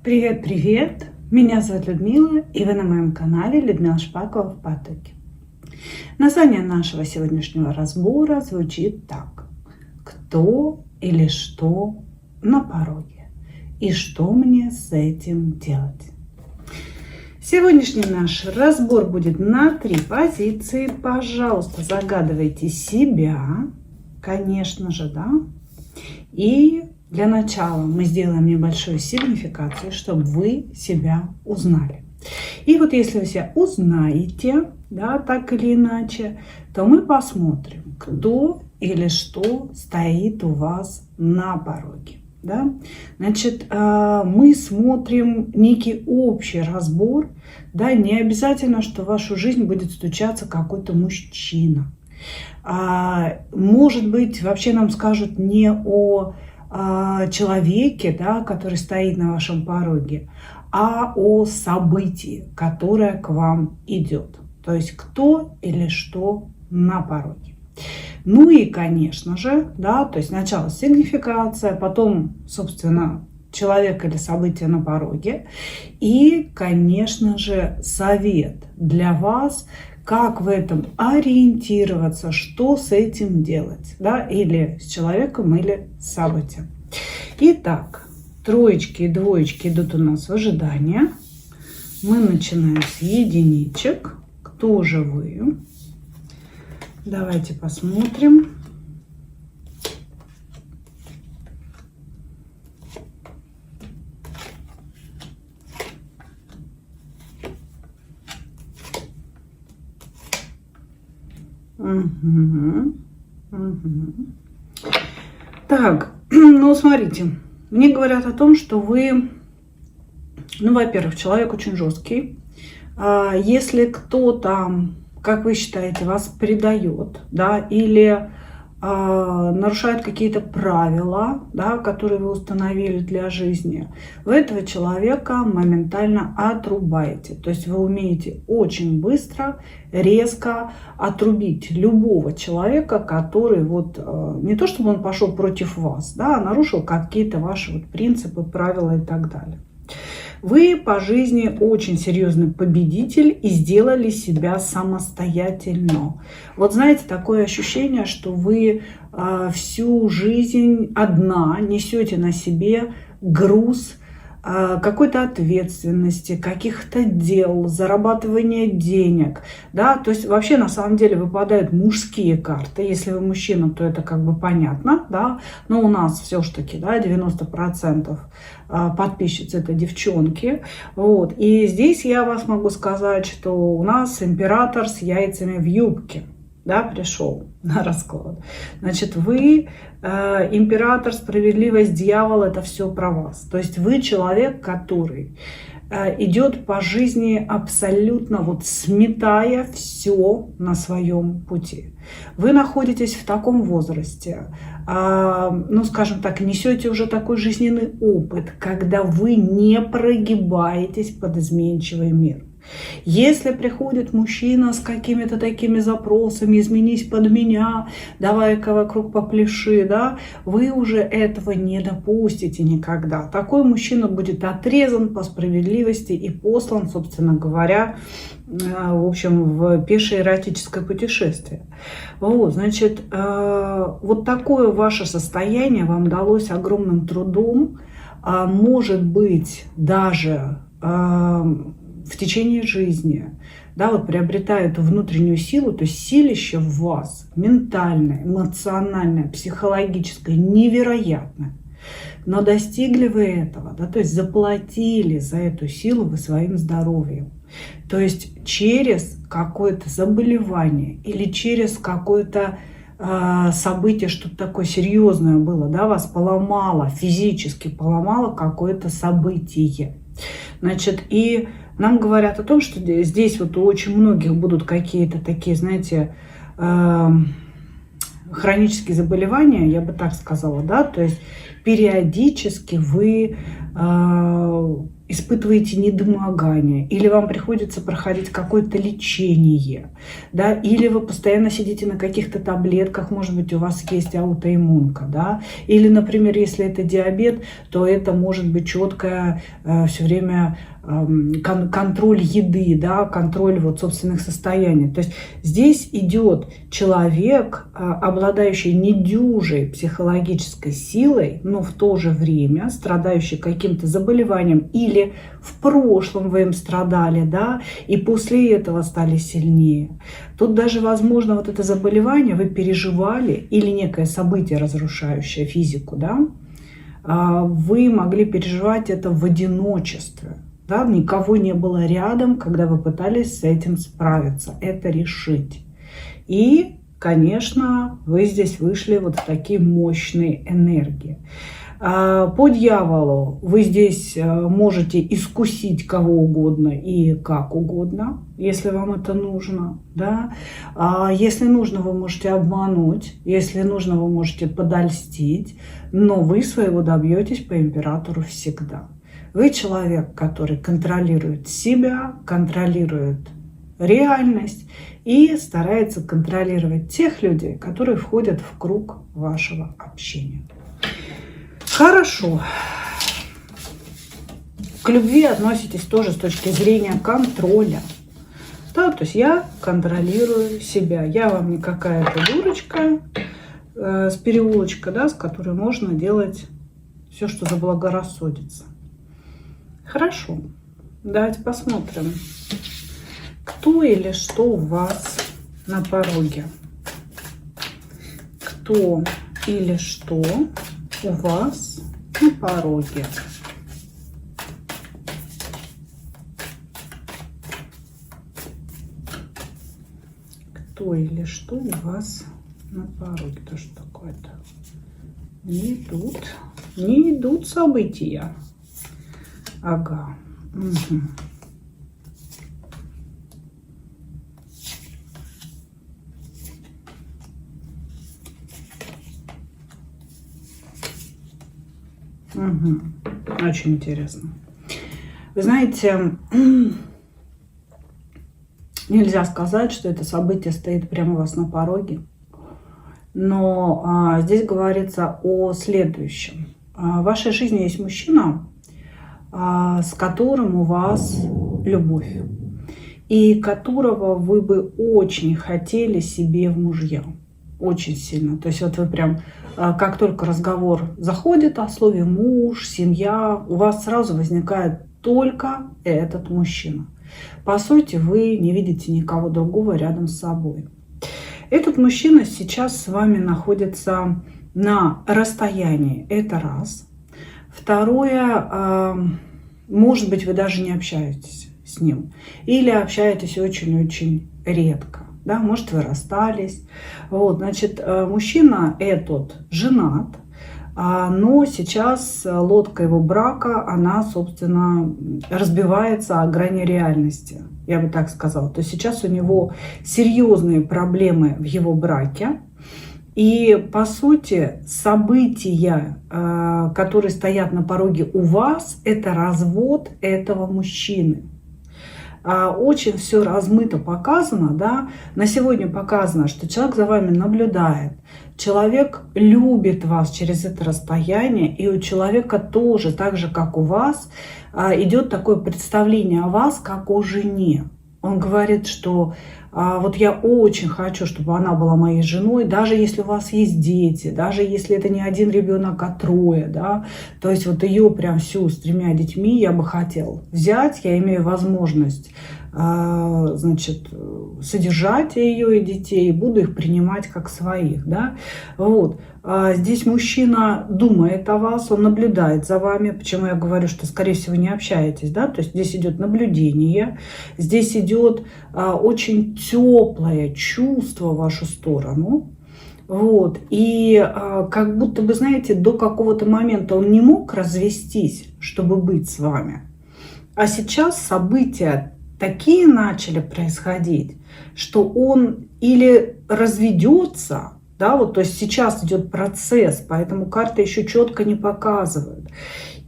Привет! Меня зовут Людмила, и вы на моем канале Людмила Шпакова в потоке. Название нашего сегодняшнего разбора звучит так: кто или что на пороге, и что мне с этим делать? Сегодняшний наш разбор будет на 3 позиции. Пожалуйста, загадывайте себя, конечно же, да. И для начала мы сделаем небольшую сигнификацию, чтобы вы себя узнали. И вот если вы себя узнаете, да, так или иначе, то мы посмотрим, кто или что стоит у вас на пороге. Да? Значит, мы смотрим некий общий разбор. Да? Не обязательно, что в вашу жизнь будет стучаться какой-то мужчина. Может быть, вообще нам скажут не о человеке, да, который стоит на вашем пороге, а о событии, которое к вам идет. То есть кто или что на пороге. Ну и, конечно же, да, то есть сначала сигнификация, потом, собственно, человек или событие на пороге. И, конечно же, совет для вас, как в этом ориентироваться, что с этим делать, да, или с человеком, или с событием. Итак, троечки и двоечки идут у нас в ожидание. Мы начинаем с единичек. Кто же вы? Давайте посмотрим. Так, ну смотрите, мне говорят о том, что вы, ну, во-первых, человек очень жесткий. Если кто-то, как вы считаете, вас предает, да, или нарушает какие-то правила, да, которые вы установили для жизни, вы этого человека моментально отрубаете. То есть вы умеете очень быстро, резко отрубить любого человека, который вот не то чтобы он пошел против вас, да, а нарушил какие-то ваши вот принципы, правила и так далее. Вы по жизни очень серьезный победитель и сделали себя самостоятельно. Вот знаете, такое ощущение, что вы всю жизнь одна несете на себе груз какой-то ответственности, каких-то дел, зарабатывания денег, да, то есть вообще на самом деле выпадают мужские карты. Если вы мужчина, то это как бы понятно, да, но у нас все-таки, да, 90% подписчиц это девчонки, вот, и здесь я вас могу сказать, что у нас император с яйцами в юбке, да, пришел на расклад. Значит, вы император, справедливость, дьявол, это все про вас. То есть вы человек, который идет по жизни абсолютно вот сметая все на своем пути. Вы находитесь в таком возрасте, ну, скажем так, несете уже такой жизненный опыт, когда вы не прогибаетесь под изменчивый мир. Если приходит мужчина с какими-то такими запросами, изменись под меня, давай-ка вокруг попляши, да, вы уже этого не допустите никогда. Такой мужчина будет отрезан по справедливости и послан, собственно говоря, в общем, в пешее эротическое путешествие. Вот, значит, вот такое ваше состояние вам далось огромным трудом, может быть, даже в течение жизни, да, вот приобретая эту внутреннюю силу, то есть силище в вас, ментальное, эмоциональное, психологическое, невероятное. Но достигли вы этого, да, то есть заплатили за эту силу вы своим здоровьем. То есть через какое-то заболевание или через какое-то событие, что-то такое серьезное было, да, вас поломало, физически поломало какое-то событие. Значит, и нам говорят о том, что здесь вот у очень многих будут какие-то такие, знаете, хронические заболевания, я бы так сказала, да, то есть периодически вы испытываете недомогание, или вам приходится проходить какое-то лечение, да, или вы постоянно сидите на каких-то таблетках, может быть, у вас есть аутоиммунка, да, или, например, если это диабет, то это может быть четкое все время контроль еды, да, контроль вот собственных состояний. То есть здесь идет человек, обладающий недюжей психологической силой, но в то же время страдающий каким-то заболеванием, или в прошлом вы им страдали, да, и после этого стали сильнее. Тут даже, возможно, вот это заболевание вы переживали, или некое событие, разрушающее физику, да, вы могли переживать это в одиночестве. Да, никого не было рядом, когда вы пытались с этим справиться, это решить. И, конечно, вы здесь вышли вот в такие мощные энергии. По дьяволу вы здесь можете искусить кого угодно и как угодно, если вам это нужно. Да? Если нужно, вы можете обмануть, если нужно, вы можете подольстить, но вы своего добьетесь по императору всегда. Вы человек, который контролирует себя, контролирует реальность и старается контролировать тех людей, которые входят в круг вашего общения. Хорошо. К любви относитесь тоже с точки зрения контроля. Да, то есть я контролирую себя. Я вам не какая-то дурочка с переулочка, да, с которой можно делать все, что заблагорассудится. Хорошо. Давайте посмотрим, кто или что у вас на пороге. Кто или что у вас на пороге. Кто или что у вас на пороге. То что такое-то? Не идут события. Ага. Угу. Угу. Очень интересно. Вы знаете, нельзя сказать, что это событие стоит прямо у вас на пороге. Но здесь говорится о следующем. В вашей жизни есть мужчина, с которым у вас любовь, и которого вы бы очень хотели себе в мужья. Очень сильно. То есть вот вы прям, как только разговор заходит о слове муж, семья, у вас сразу возникает только этот мужчина. По сути, вы не видите никого другого рядом с собой. Этот мужчина сейчас с вами находится на расстоянии. Это раз. Второе, может быть, вы даже не общаетесь с ним. Или общаетесь очень-очень редко. Да, может, вы расстались. Вот, значит, мужчина этот женат, но сейчас лодка его брака, она, собственно, разбивается о грани реальности. Я бы так сказала. То есть сейчас у него серьезные проблемы в его браке. И, по сути, события, которые стоят на пороге у вас, это развод этого мужчины. Очень все размыто показано, да. На сегодня показано, что человек за вами наблюдает. Человек любит вас через это расстояние. И у человека тоже, так же, как у вас, идет такое представление о вас, как о жене. Он говорит, что вот я очень хочу, чтобы она была моей женой, даже если у вас есть дети, даже если это не один ребенок, а трое, да, то есть вот ее прям всю с 3 детьми я бы хотел взять, я имею возможность, значит, содержать ее и детей, и буду их принимать как своих, да, вот. Здесь мужчина думает о вас, он наблюдает за вами, почему я говорю, что, скорее всего, не общаетесь, да, то есть здесь идет наблюдение, здесь идет очень теплое чувство в вашу сторону, вот, и как будто бы, знаете, до какого-то момента он не мог развестись, чтобы быть с вами, а сейчас события такие начали происходить, что он или разведется, да, вот, то есть сейчас идет процесс, поэтому карты еще четко не показывают.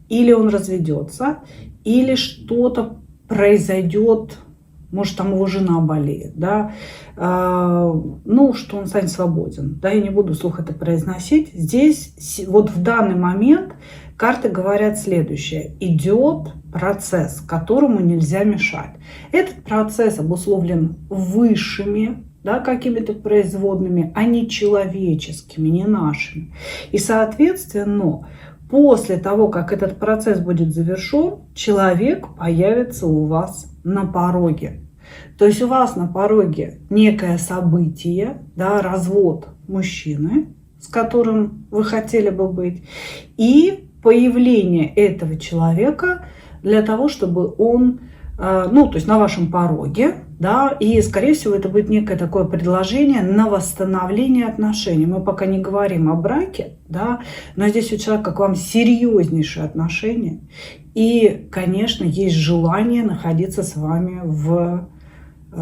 или он разведется, или что-то произойдет, может, там его жена болеет, да, ну, что он станет свободен, да, я не буду вслух это произносить. Здесь вот в данный момент карты говорят следующее: идет процесс, которому нельзя мешать. Этот процесс обусловлен высшими, да, какими-то производными, а не человеческими, не нашими. И, соответственно, после того, как этот процесс будет завершен, человек появится у вас на пороге. То есть у вас на пороге некое событие, да, развод мужчины, с которым вы хотели бы быть, и появление этого человека для того, чтобы он, ну, то есть на вашем пороге, да, и, скорее всего, это будет некое такое предложение на восстановление отношений. Мы пока не говорим о браке, да, но здесь у человека к вам серьезнейшие отношения, и, конечно, есть желание находиться с вами в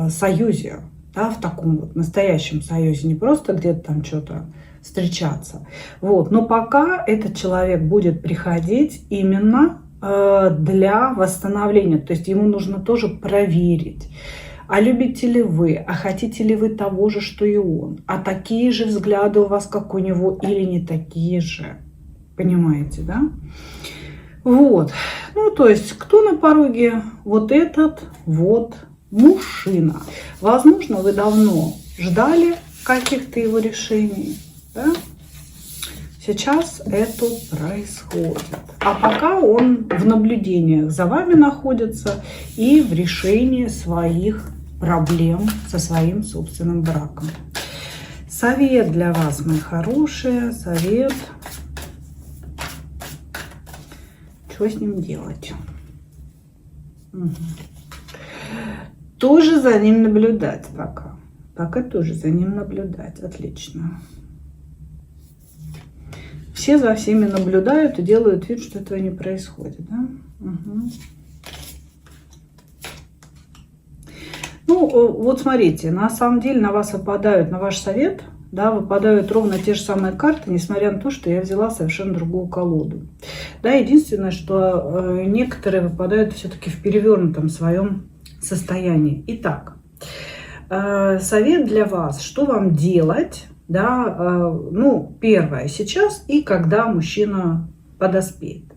союзе, да, в таком вот настоящем союзе, не просто где-то там что-то встречаться. Вот. Но пока этот человек будет приходить именно для восстановления, то есть ему нужно тоже проверить, а любите ли вы, а хотите ли вы того же, что и он, а такие же взгляды у вас, как у него, или не такие же. Понимаете, да? Вот. Ну, то есть, кто на пороге? Вот этот вот мужчина. Возможно, вы давно ждали каких-то его решений, да? Сейчас это происходит. А пока он в наблюдениях за вами находится и в решении своих проблем со своим собственным браком. Совет для вас, мои хорошие, совет. Что с ним делать? Угу. Тоже за ним наблюдать пока. Пока тоже за ним наблюдать. Отлично. Все за всеми наблюдают и делают вид, что этого не происходит. Да? Угу. Ну, вот смотрите, на самом деле на вас выпадают, на ваш совет, да, выпадают ровно те же самые карты, несмотря на то, что я взяла совершенно другую колоду. Да, единственное, что некоторые выпадают все-таки в перевернутом своем состоянии. Итак, совет для вас, что вам делать, да, ну, первое, сейчас и когда мужчина подоспеет.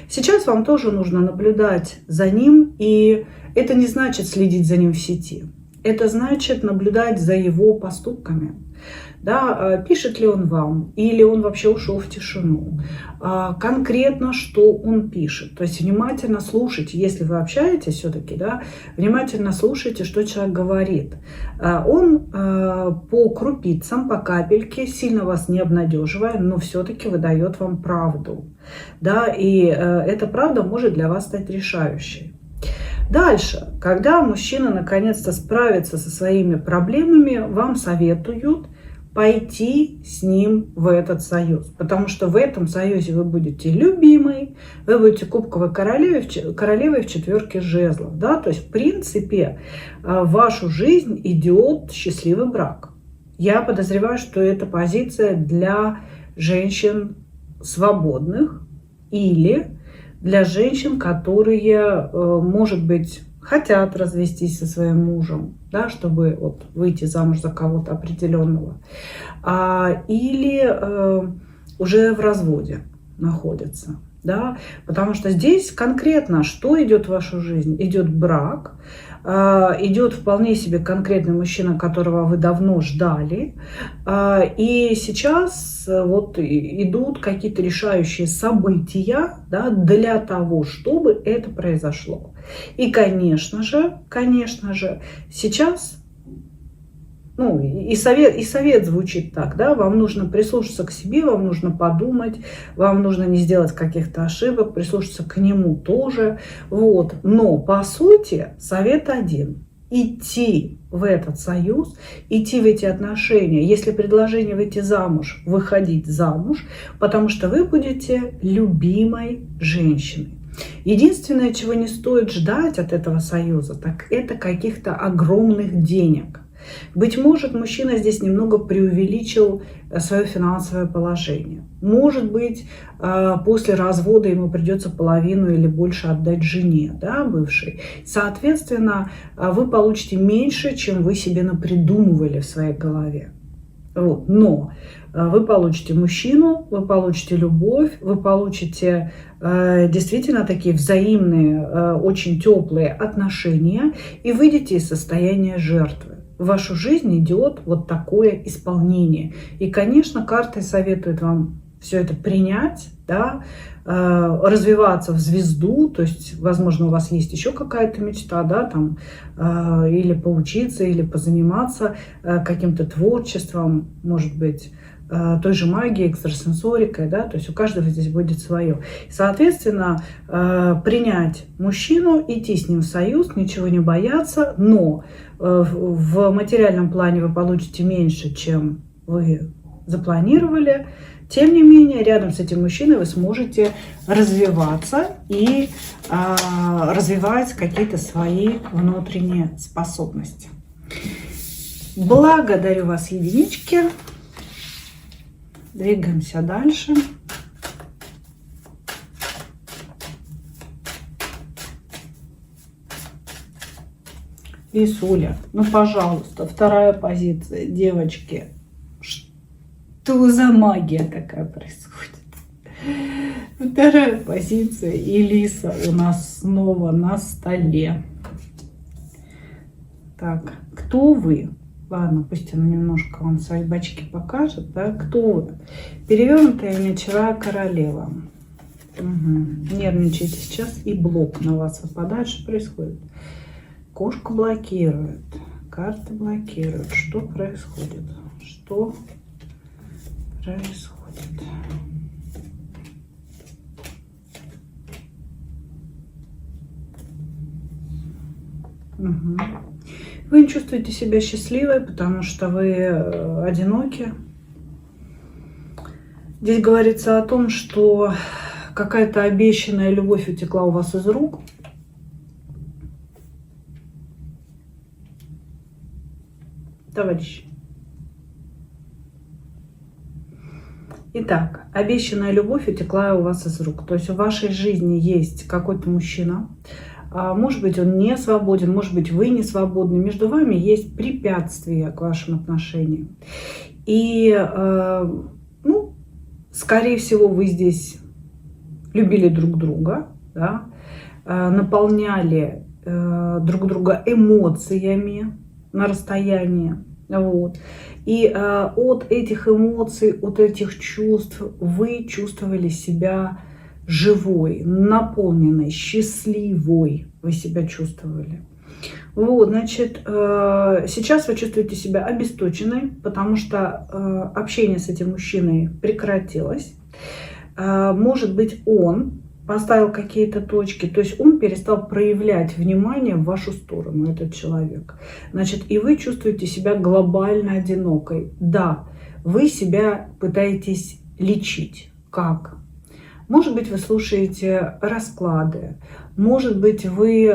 Сейчас вам тоже нужно наблюдать за ним, и это не значит следить за ним в сети. Это значит наблюдать за его поступками. Да, пишет ли он вам, или он вообще ушел в тишину. Конкретно, что он пишет. То есть внимательно слушайте, если вы общаетесь все-таки, да, внимательно слушайте, что человек говорит. Он по крупицам, по капельке, сильно вас не обнадеживая, но все-таки выдает вам правду. Да, и эта правда может для вас стать решающей. Дальше, когда мужчина наконец-то справится со своими проблемами, вам советуют пойти с ним в этот союз. Потому что в этом союзе вы будете любимой, вы будете кубковой королевой в четверке жезлов. Да? То есть, в принципе, в вашу жизнь идет счастливый брак. Я подозреваю, что это позиция для женщин свободных или для женщин, которые, может быть, хотят развестись со своим мужем, да, чтобы вот выйти замуж за кого-то определенного, или уже в разводе находятся. Да? Потому что здесь конкретно что идет в вашу жизнь? Идет брак, идет вполне себе конкретный мужчина, которого вы давно ждали. И сейчас вот идут какие-то решающие события, да, для того, чтобы это произошло. И, конечно же, сейчас... Ну, и совет звучит так, да, вам нужно прислушаться к себе, вам нужно подумать, вам нужно не сделать каких-то ошибок, прислушаться к нему тоже, вот. Но, по сути, совет один. Идти в этот союз, идти в эти отношения, если предложение выйти замуж, выходить замуж, потому что вы будете любимой женщиной. Единственное, чего не стоит ждать от этого союза, так это каких-то огромных денег. Быть может, мужчина здесь немного преувеличил свое финансовое положение. Может быть, после развода ему придется половину или больше отдать жене, да, бывшей. Соответственно, вы получите меньше, чем вы себе напридумывали в своей голове. Вот. Но вы получите мужчину, вы получите любовь, вы получите действительно такие взаимные, очень теплые отношения и выйдете из состояния жертвы. В вашу жизнь идет вот такое исполнение. И, конечно, карты советуют вам все это принять, да, развиваться в звезду, то есть, возможно, у вас есть еще какая-то мечта, да, там, или поучиться, или позаниматься каким-то творчеством, может быть, той же магией, экстрасенсорикой, да, то есть у каждого здесь будет свое. Соответственно, принять мужчину, идти с ним в союз, ничего не бояться, но в материальном плане вы получите меньше, чем вы запланировали. Тем не менее, рядом с этим мужчиной вы сможете развиваться и развивать какие-то свои внутренние способности. Благодарю вас, единички. Двигаемся дальше. Лисуля, ну, пожалуйста, вторая позиция, девочки. Что за магия такая происходит? Вторая позиция, и Лиса у нас снова на столе. Так, кто вы? Ладно, пусть она немножко вам свои бачки покажет. Да? Кто вы? Перевернутая мечевая королева. Угу. Нервничаете сейчас, и блок на вас выпадает. Что происходит? Кошка блокирует. Карты блокируют. Что происходит? Что происходит? Угу. Вы не чувствуете себя счастливой, потому что вы одиноки. Здесь говорится о том, что какая-то обещанная любовь утекла у вас из рук. Товарищи. Итак, обещанная любовь утекла у вас из рук. То есть в вашей жизни есть какой-то мужчина. Может быть, он не свободен, может быть, вы не свободны. Между вами есть препятствия к вашим отношениям. И, ну, скорее всего, вы здесь любили друг друга, да, наполняли друг друга эмоциями на расстоянии. Вот. И от этих эмоций, от этих чувств вы чувствовали себя живой, наполненной, счастливой вы себя чувствовали. Вот, значит, сейчас вы чувствуете себя обесточенной, потому что общение с этим мужчиной прекратилось. Может быть, он поставил какие-то точки, то есть он перестал проявлять внимание в вашу сторону, этот человек. Значит, и вы чувствуете себя глобально одинокой. Да, вы себя пытаетесь лечить. Как? Может быть, вы слушаете расклады, может быть, вы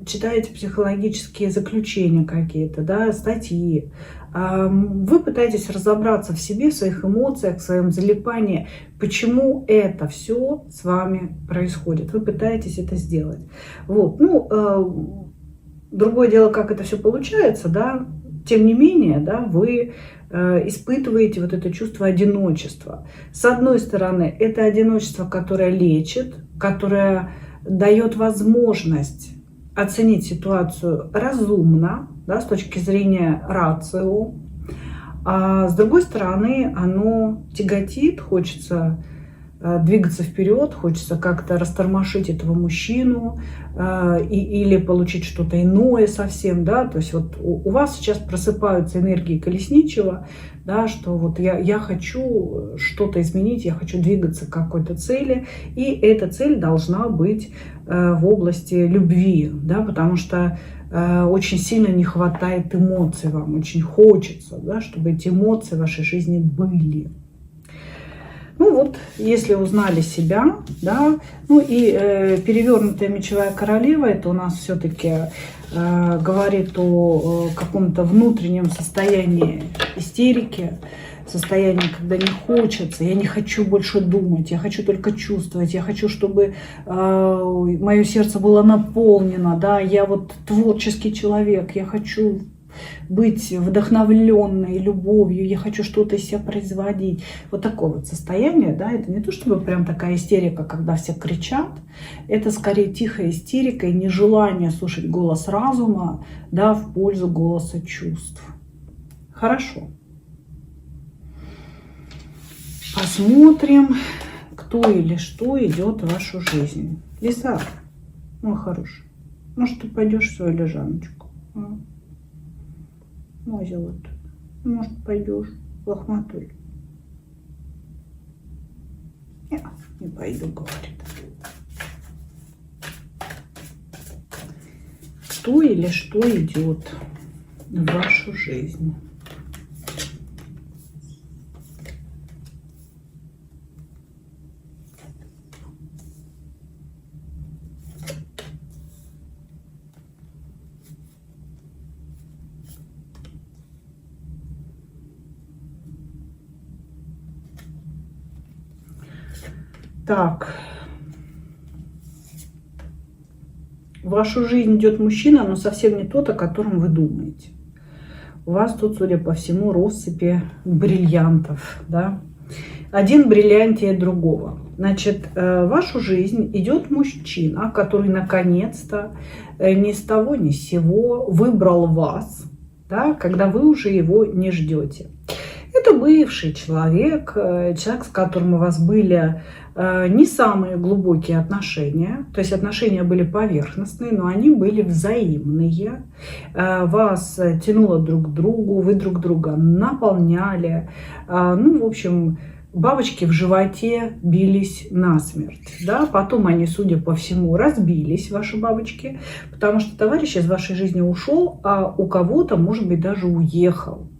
читаете психологические заключения какие-то, да, статьи. Вы пытаетесь разобраться в себе, в своих эмоциях, в своем залипании, почему это все с вами происходит. Вы пытаетесь это сделать. Вот. Ну, другое дело, как это все получается, да. Тем не менее, да, вы испытываете вот это чувство одиночества. С одной стороны, это одиночество, которое лечит, которое дает возможность оценить ситуацию разумно, да, с точки зрения рацио. А с другой стороны, оно тяготит, хочется двигаться вперед, хочется как-то растормошить этого мужчину или получить что-то иное совсем, да, то есть вот у вас сейчас просыпаются энергии колесничего, да, что вот я хочу что-то изменить, я хочу двигаться к какой-то цели, и эта цель должна быть в области любви, да, потому что очень сильно не хватает эмоций вам, очень хочется, да, чтобы эти эмоции в вашей жизни были. Ну вот, если узнали себя, да, ну и перевернутая мечевая королева, это у нас все-таки говорит о каком-то внутреннем состоянии истерики, состоянии, когда не хочется, я не хочу больше думать, я хочу только чувствовать, я хочу, чтобы мое сердце было наполнено, да, я вот творческий человек, я хочу быть вдохновленной любовью, я хочу что-то из себя производить. Вот такое вот состояние, да, это не то чтобы прям такая истерика, когда все кричат, это скорее тихая истерика и нежелание слушать голос разума, да, в пользу голоса чувств. Хорошо. Посмотрим, кто или что идет в вашу жизнь. Лиса, мой хороший, может, ты пойдешь в свою лежаночку? Мой золотой, может, пойдешь в лохматуль? Нет, не пойду, говорит. Кто или что идет в вашу жизнь? Так, в вашу жизнь идет мужчина, но совсем не тот, о котором вы думаете. У вас тут, судя по всему, россыпи бриллиантов, да? Один бриллиантнее другого. Значит, в вашу жизнь идет мужчина, который наконец-то ни с того ни с сего выбрал вас, да, когда вы уже его не ждете. Это бывший человек, человек, с которым у вас были не самые глубокие отношения, то есть отношения были поверхностные, но они были взаимные. Вас тянуло друг к другу, вы друг друга наполняли. Ну, в общем, бабочки в животе бились насмерть. Да? Потом они, судя по всему, разбились, ваши бабочки, потому что товарищ из вашей жизни ушел, а у кого-то, может быть, даже уехал.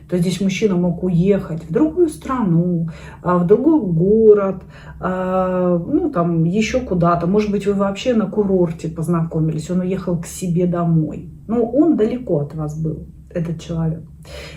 То есть здесь мужчина мог уехать в другую страну, в другой город, ну там еще куда-то. Может быть, вы вообще на курорте познакомились, он уехал к себе домой. Но он далеко от вас был, этот человек.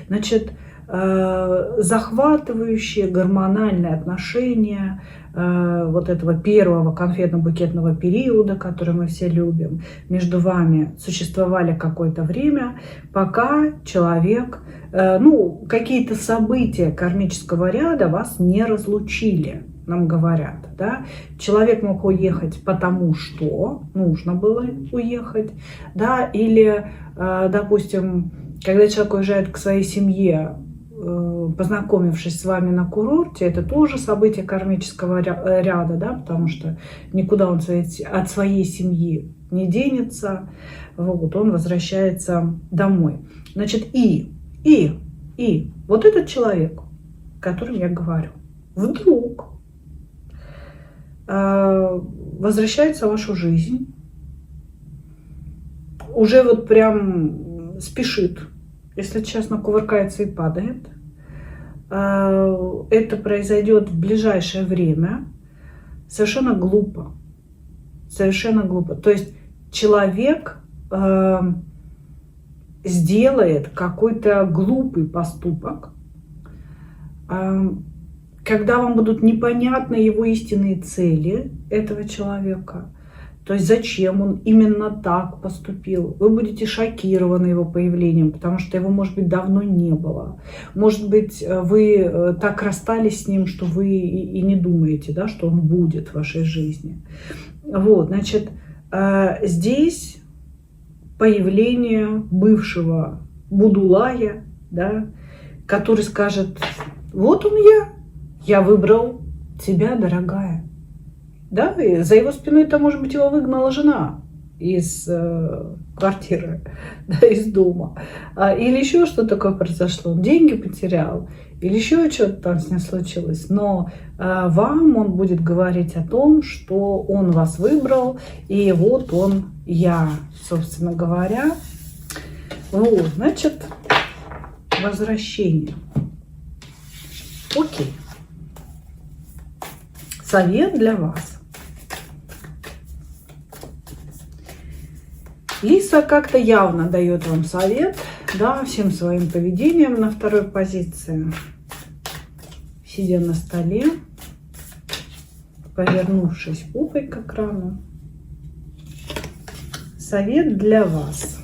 Значит, захватывающие гормональные отношения вот этого первого конфетно-букетного периода, который мы все любим, между вами существовали какое-то время, пока человек, ну, какие-то события кармического ряда вас не разлучили, нам говорят, да. Человек мог уехать потому, что нужно было уехать, да, или, допустим, когда человек уезжает к своей семье, познакомившись с вами на курорте, это тоже событие кармического ряда, да, потому что никуда он от своей семьи не денется, вот, он возвращается домой. Значит, и вот этот человек, о котором я говорю, вдруг возвращается в вашу жизнь, уже вот прям спешит, если честно, кувыркается и падает. Это произойдет в ближайшее время. Совершенно глупо. Совершенно глупо. То есть человек сделает какой-то глупый поступок, когда вам будут непонятны его истинные цели этого человека. То есть зачем он именно так поступил. Вы будете шокированы его появлением, потому что его, может быть, давно не было. Может быть, вы так расстались с ним, что вы и не думаете, да, что он будет в вашей жизни. Вот, значит, здесь появление бывшего Будулая, да, который скажет: вот он я выбрал тебя, дорогая. Да, и за его спиной-то, может быть, его выгнала жена из квартиры, да, из дома. Или еще что такое произошло, он деньги потерял, или еще что-то там с ним случилось. Но вам он будет говорить о том, что он вас выбрал, и вот он я, собственно говоря. Вот, значит, возвращение. Окей. совет для вас. Лиса как-то явно дает вам совет, да, всем своим поведением на второй позиции, сидя на столе, повернувшись попой к экрану. Совет для вас.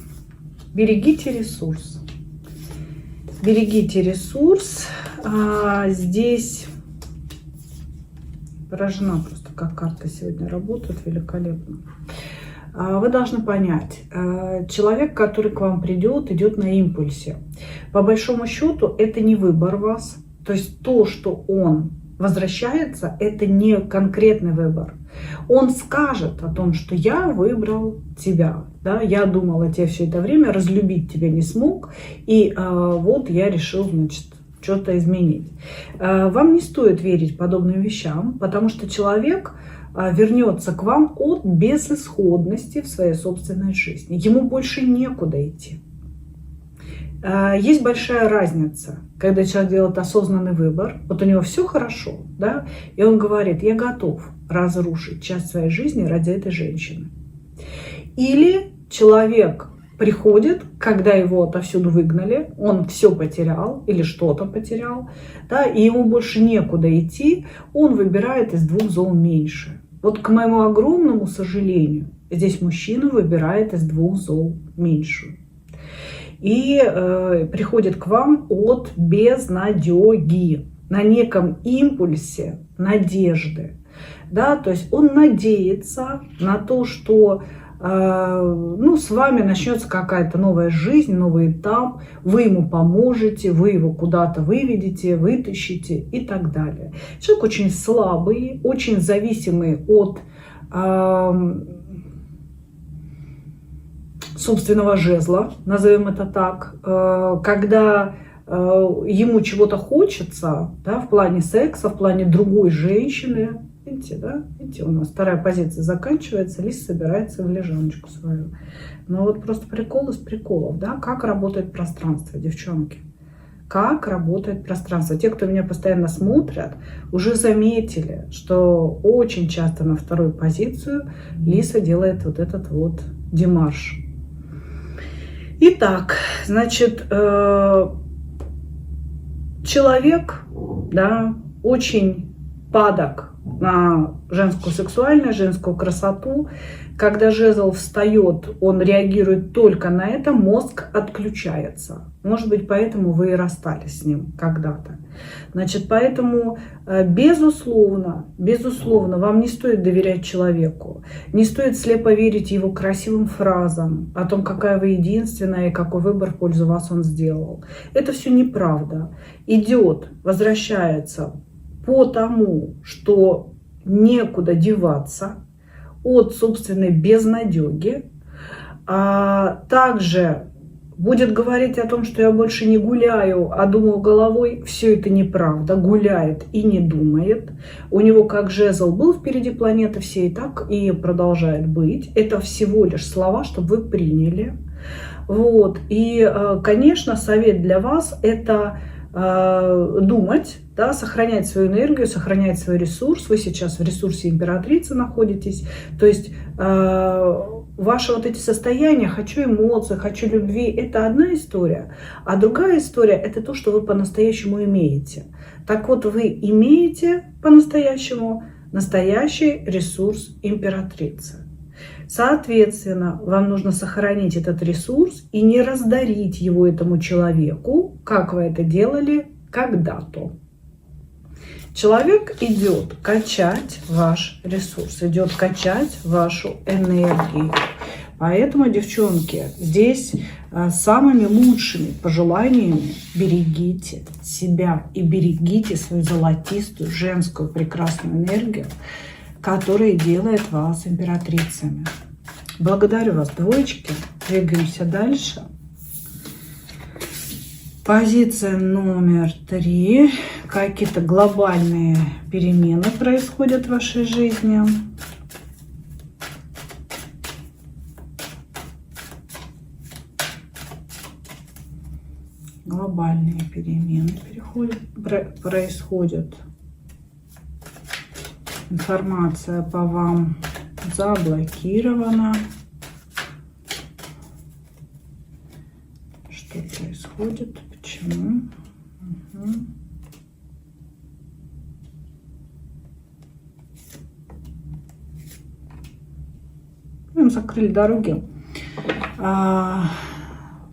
Берегите ресурс. Берегите ресурс. Здесь поражена просто, как карта сегодня работает, великолепно. Вы должны понять, человек, который к вам придет, идет на импульсе. По большому счету, это не выбор вас. То есть то, что он возвращается, это не конкретный выбор. Он скажет о том, что я выбрал тебя. Да? Я думал о тебе все это время, разлюбить тебя не смог. И вот я решил, значит, что-то изменить. Вам не стоит верить подобным вещам, потому что человек вернется к вам от безысходности в своей собственной жизни. Ему больше некуда идти. Есть большая разница, когда человек делает осознанный выбор, вот у него все хорошо, да, и он говорит, я готов разрушить часть своей жизни ради этой женщины. Или человек приходит, когда его отовсюду выгнали, он все потерял или что-то потерял, да, и ему больше некуда идти, он выбирает из двух зол меньше. Вот к моему огромному сожалению, здесь мужчина выбирает из двух зол меньшую. И приходит к вам от безнадеги, на неком импульсе надежды. Да? То есть он надеется на то, что с вами начнется какая-то новая жизнь, новый этап, вы ему поможете, вы его куда-то выведете, вытащите и так далее. Человек очень слабый, очень зависимый от собственного жезла, назовем это так, когда ему чего-то хочется, да, в плане секса, в плане другой женщины. Видите, да? Видите, у нас вторая позиция заканчивается, лист собирается в лежаночку свою. Но вот просто прикол из приколов, да, как работает пространство, девчонки. Как работает пространство. Те, кто меня постоянно смотрят, уже заметили, что очень часто на вторую позицию лиса делает вот этот вот демарш. Итак, значит, человек, да, очень падок на женскую сексуальность, женскую красоту. Когда жезл встает, он реагирует только на это, мозг отключается. Может быть, поэтому вы и расстались с ним когда-то. Значит, поэтому, безусловно, вам не стоит доверять человеку. Не стоит слепо верить его красивым фразам о том, какая вы единственная и какой выбор в пользу вас он сделал. Это все неправда. Идет, возвращается потому, что некуда деваться от собственной безнадеги, также будет говорить о том, что я больше не гуляю, а думаю головой. Все это неправда. Гуляет и не думает. У него как жезл был впереди планеты всей, так и продолжает быть. Это всего лишь слова, чтобы вы приняли. Вот. И, конечно, совет для вас – это думать, да, сохранять свою энергию, сохранять свой ресурс. Вы сейчас в ресурсе императрицы находитесь. То есть ваши вот эти состояния, хочу эмоций, хочу любви, это одна история. А другая история – это то, что вы по-настоящему имеете. Так вот, вы имеете по-настоящему настоящий ресурс императрицы. Соответственно, вам нужно сохранить этот ресурс и не раздарить его этому человеку, как вы это делали когда-то. Человек идет качать ваш ресурс, идет качать вашу энергию. Поэтому, девчонки, здесь самыми лучшими пожеланиями берегите себя и берегите свою золотистую, женскую, прекрасную энергию, которая делает вас императрицами. Благодарю вас, двоечки. Двигаемся дальше. Позиция номер 3. Какие-то глобальные перемены происходят в вашей жизни. Глобальные перемены происходят. Информация по вам заблокирована. Что происходит? Почему? Угу. Им закрыли дороги.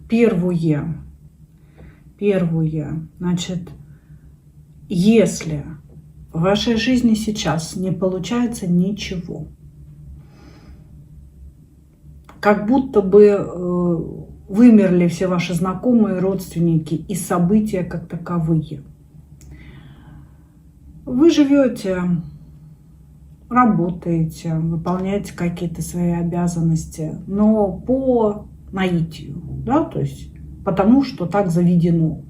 Первое, значит, если в вашей жизни сейчас не получается ничего, как будто бы вымерли все ваши знакомые, родственники и события как таковые. Вы живете, работаете, выполняете какие-то свои обязанности, но по наитию, да, то есть потому что так заведено.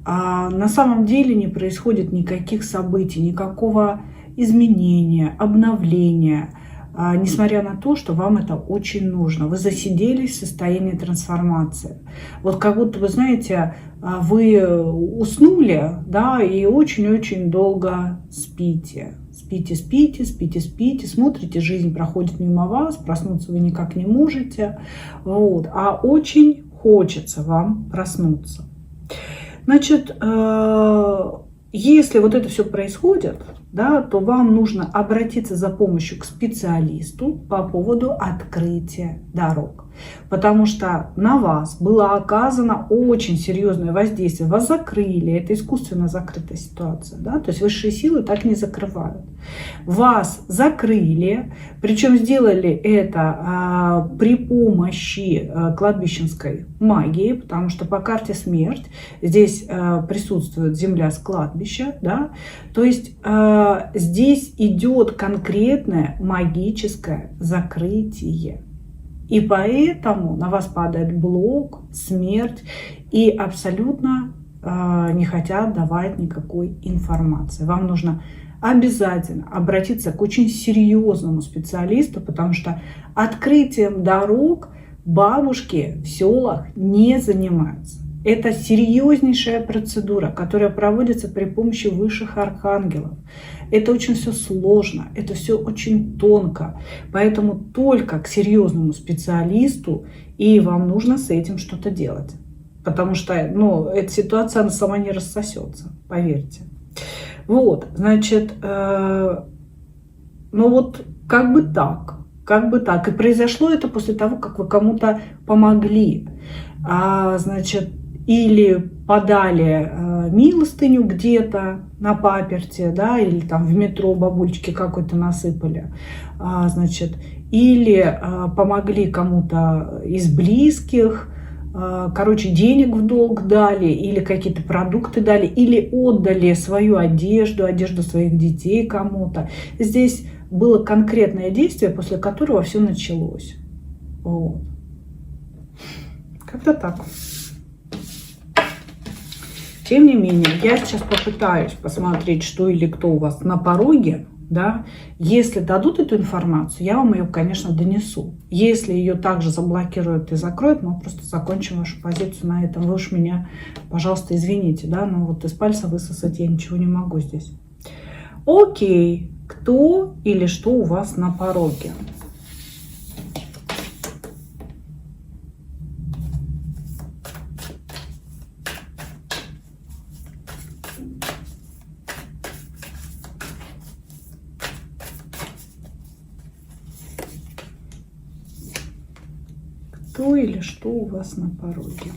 А на самом деле не происходит никаких событий, никакого изменения, обновления, несмотря на то, что вам это очень нужно. Вы засиделись в состоянии трансформации. Вот как будто, вы знаете, вы уснули, да, и очень-очень долго спите. Спите, смотрите, жизнь проходит мимо вас, проснуться вы никак не можете. Вот, а очень хочется вам проснуться. Значит, если вот это все происходит, да, то вам нужно обратиться за помощью к специалисту по поводу открытия дорог. Потому что на вас было оказано очень серьезное воздействие. Вас закрыли, это искусственно закрытая ситуация. Да? То есть высшие силы так не закрывают. Вас закрыли, причем сделали это при помощи кладбищенской магии, потому что по карте смерть здесь присутствует земля с кладбища. Да? То есть здесь идет конкретное магическое закрытие. И поэтому на вас падает блок, смерть, и абсолютно не хотят давать никакой информации. Вам нужно обязательно обратиться к очень серьезному специалисту, потому что открытием дорог бабушки в селах не занимаются. Это серьезнейшая процедура, которая проводится при помощи высших архангелов. Это очень все сложно, это все очень тонко. Поэтому только к серьезному специалисту, и вам нужно с этим что-то делать. Потому что эта ситуация, она сама не рассосется, поверьте. Вот, значит, вот как бы так. И произошло это после того, как вы кому-то помогли. Значит, или подали милостыню где-то на паперти, да, или там в метро бабульчики какой-то насыпали, значит, или помогли кому-то из близких, короче, денег в долг дали, или какие-то продукты дали, или отдали свою одежду своих детей кому-то. Здесь было конкретное действие, после которого все началось. Вот. Как-то так. Тем не менее, я сейчас попытаюсь посмотреть, что или кто у вас на пороге. Да? Если дадут эту информацию, я вам ее, конечно, донесу. Если ее также заблокируют и закроют, мы просто закончим вашу позицию на этом. Вы уж меня, пожалуйста, извините, да, но вот из пальца высосать я ничего не могу здесь. Окей, кто или что у вас на пороге? Кто или что у вас на пороге?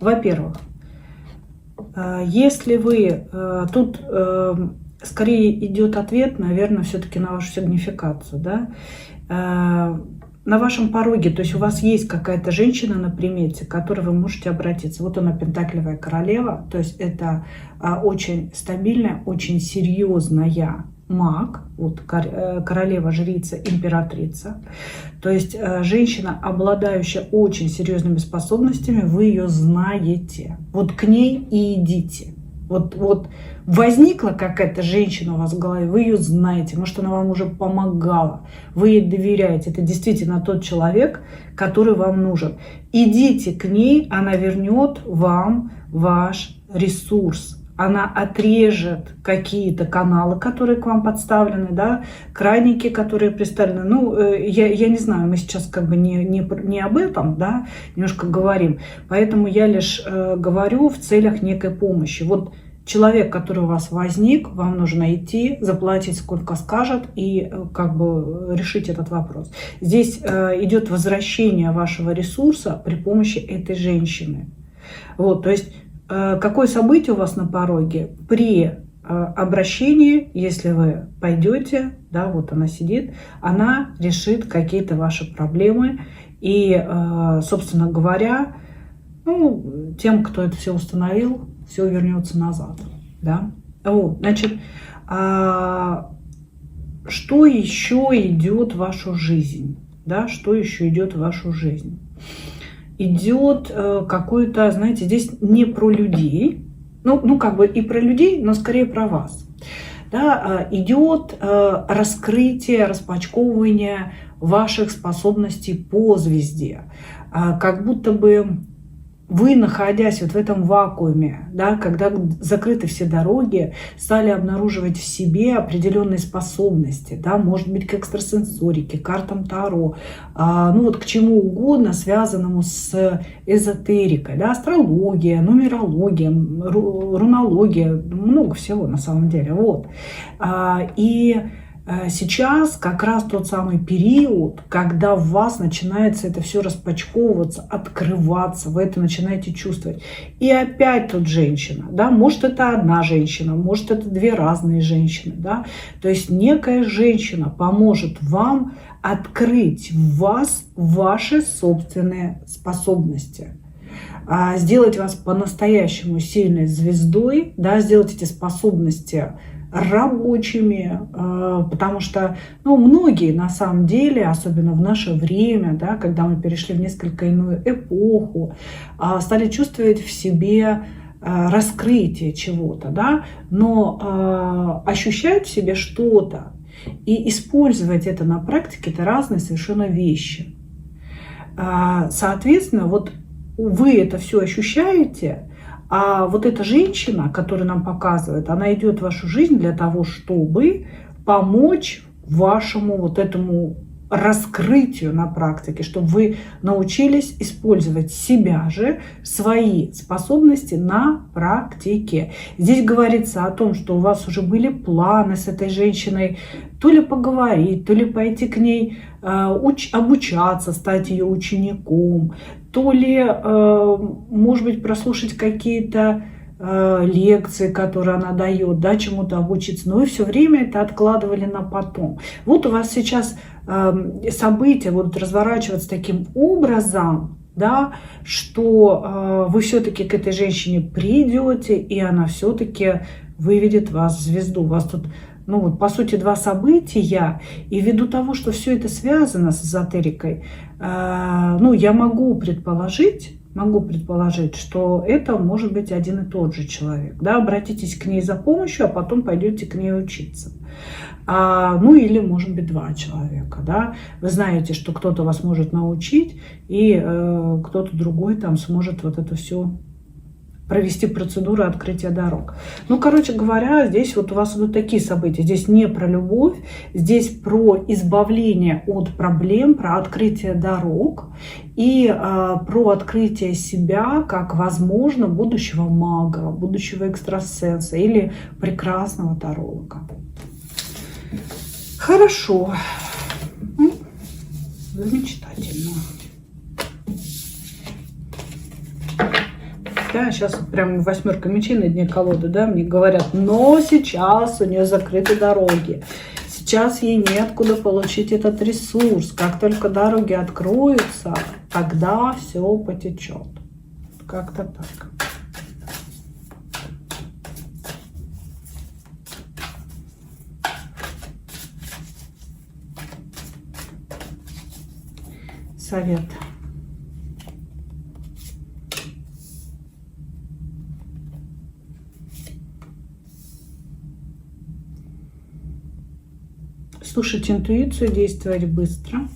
Во-первых, если вы тут скорее идет ответ, наверное, все-таки на вашу сигнификацию, да? На вашем пороге, то есть у вас есть какая-то женщина на примете, к которой вы можете обратиться. Вот она, пентаклевая королева, то есть это очень стабильная, очень серьезная маг, вот королева, жрица, императрица. То есть женщина, обладающая очень серьезными способностями, вы ее знаете. Вот к ней и идите. Вот возникла какая-то женщина у вас в голове, вы ее знаете, может, она вам уже помогала, вы ей доверяете. Это действительно тот человек, который вам нужен. Идите к ней, она вернет вам ваш ресурс. Она отрежет какие-то каналы, которые к вам подставлены, да, краники, которые приставлены. Ну, я не знаю, мы сейчас как бы не об этом, да, немножко говорим. Поэтому я лишь говорю в целях некой помощи. Вот человек, который у вас возник, вам нужно идти, заплатить сколько скажет и как бы решить этот вопрос. Здесь идет возвращение вашего ресурса при помощи этой женщины. Вот, то есть какое событие у вас на пороге? При обращении, если вы пойдете, да, вот она сидит, она решит какие-то ваши проблемы. И, собственно говоря, ну, тем, кто это все установил, все вернется назад. Да? Вот, значит, что еще идет в вашу жизнь? Да, что еще идет в вашу жизнь? Идет какой-то, знаете, здесь не про людей, ну как бы и про людей, но скорее про вас. Да, идет раскрытие, распачковывание ваших способностей по звезде. Как будто бы вы, находясь вот в этом вакууме, да, когда закрыты все дороги, стали обнаруживать в себе определенные способности, да, может быть, к экстрасенсорике, картам Таро, ну вот к чему угодно, связанному с эзотерикой, да, астрология, нумерология, рунология, много всего на самом деле. Вот. И сейчас как раз тот самый период, когда в вас начинается это все распачковываться, открываться, вы это начинаете чувствовать. И опять тут женщина, да, может это одна женщина, может это две разные женщины, да, то есть некая женщина поможет вам открыть в вас ваши собственные способности, сделать вас по-настоящему сильной звездой, да, сделать эти способности рабочими, потому что, ну, многие на самом деле, особенно в наше время, да, когда мы перешли в несколько иную эпоху, стали чувствовать в себе раскрытие чего-то, да, но ощущать в себе что-то и использовать это на практике — это разные совершенно вещи. Соответственно, вот вы это все ощущаете. А вот эта женщина, которая нам показывает, она идет в вашу жизнь для того, чтобы помочь вашему вот этому раскрытию на практике, чтобы вы научились использовать себя же, свои способности на практике. Здесь говорится о том, что у вас уже были планы с этой женщиной, то ли поговорить, то ли пойти к ней обучаться, стать ее учеником, то ли, может быть, прослушать какие-то лекции, которые она дает, да, чему-то обучиться. Но вы все время это откладывали на потом. Вот у вас сейчас события будут разворачиваться таким образом, да, что вы все-таки к этой женщине придете, и она все-таки выведет вас в звезду. У вас тут, ну вот, по сути, два события, и ввиду того, что все это связано с эзотерикой, ну, я могу предположить, что это может быть один и тот же человек. Да? Обратитесь к ней за помощью, а потом пойдете к ней учиться. Ну или, может быть, два человека. Да? Вы знаете, что кто-то вас может научить, и кто-то другой там сможет вот это все провести процедуру открытия дорог. Ну, короче говоря, здесь вот у вас идут такие события. Здесь не про любовь, здесь про избавление от проблем, про открытие дорог и про открытие себя как, возможно, будущего мага, будущего экстрасенса или прекрасного таролога. Хорошо. Замечательно. Да, сейчас прям восьмерка мечей на дне колоды, да, мне говорят, но сейчас у нее закрыты дороги. Сейчас ей неоткуда получить этот ресурс. Как только дороги откроются, тогда все потечет. Как-то так. Совет. слушать интуицию, действовать быстро.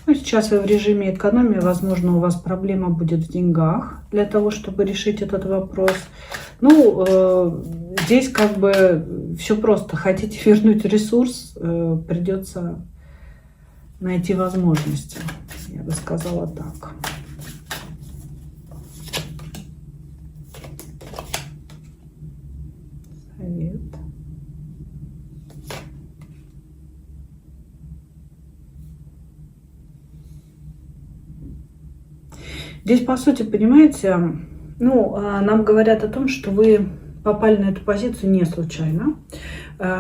Ну, сейчас вы в режиме экономии, возможно, у вас проблема будет в деньгах для того, чтобы решить этот вопрос. Ну, здесь как бы все просто. Хотите вернуть ресурс, придется найти возможности. Я бы сказала так. Совет. Здесь, по сути, понимаете, ну, нам говорят о том, что вы попали на эту позицию не случайно,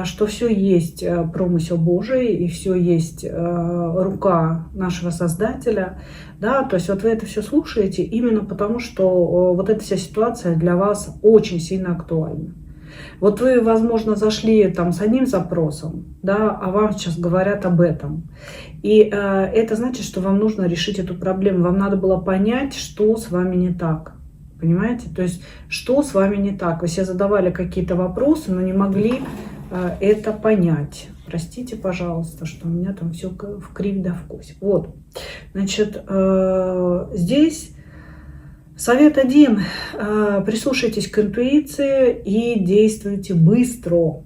что все есть промысел Божий и все есть рука нашего Создателя, да, то есть вот вы это все слушаете именно потому, что вот эта вся ситуация для вас очень сильно актуальна. Вот вы, возможно, зашли там с одним запросом, да, а вам сейчас говорят об этом. И это значит, что вам нужно решить эту проблему. Вам надо было понять, что с вами не так. Понимаете? То есть, что с вами не так. Вы себе задавали какие-то вопросы, но не могли это понять. Простите, пожалуйста, что у меня там все в кривь да в кось. Вот. Значит, здесь совет один. Прислушайтесь к интуиции и действуйте быстро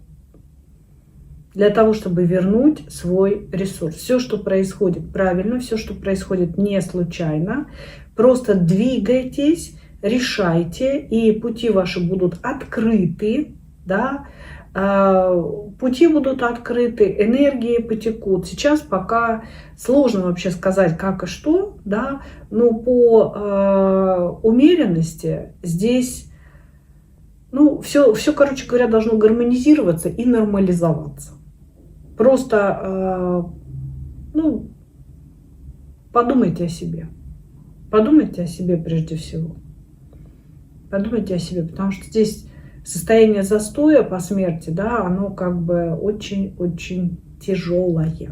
для того, чтобы вернуть свой ресурс. Все, что происходит правильно, все, что происходит не случайно. Просто двигайтесь, решайте, и пути ваши будут открыты, да, пути будут открыты, энергии потекут. Сейчас пока сложно вообще сказать, как и что, да, но по умеренности здесь, ну, все, короче говоря, должно гармонизироваться и нормализоваться. Просто, ну, подумайте о себе. Подумайте о себе прежде всего. Подумайте о себе, потому что здесь состояние застоя по смерти, да, оно как бы очень-очень тяжелое.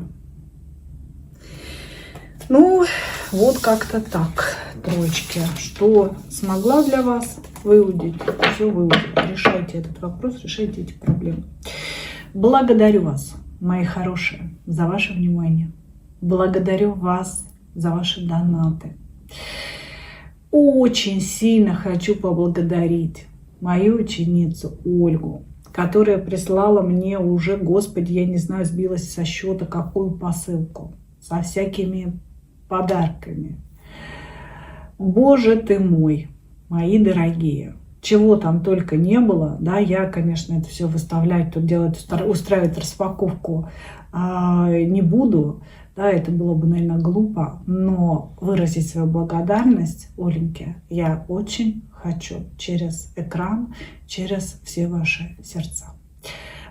Ну, вот как-то так, троечки. Что смогла для вас выудить, все выудить. Решайте этот вопрос, решайте эти проблемы. Благодарю вас, мои хорошие, за ваше внимание. Благодарю вас за ваши донаты. Очень сильно хочу поблагодарить мою ученицу Ольгу, которая прислала мне уже, господи, я не знаю, сбилась со счета, какую посылку, со всякими подарками. Боже ты мой, мои дорогие, чего там только не было, да, я, конечно, это все выставлять, тут делать, устраивать распаковку не буду, да, это было бы, наверное, глупо, но выразить свою благодарность Оленьке я очень хочу через экран, через все ваши сердца.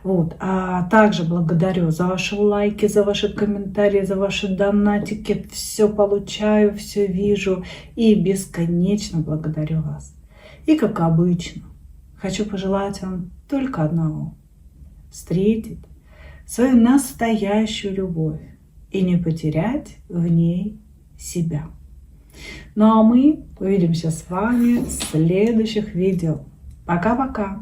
Вот. А также благодарю за ваши лайки, за ваши комментарии, за ваши донатики. Все получаю, все вижу и бесконечно благодарю вас. И как обычно, хочу пожелать вам только одного. Встретить свою настоящую любовь и не потерять в ней себя. Ну а мы увидимся с вами в следующих видео. Пока-пока!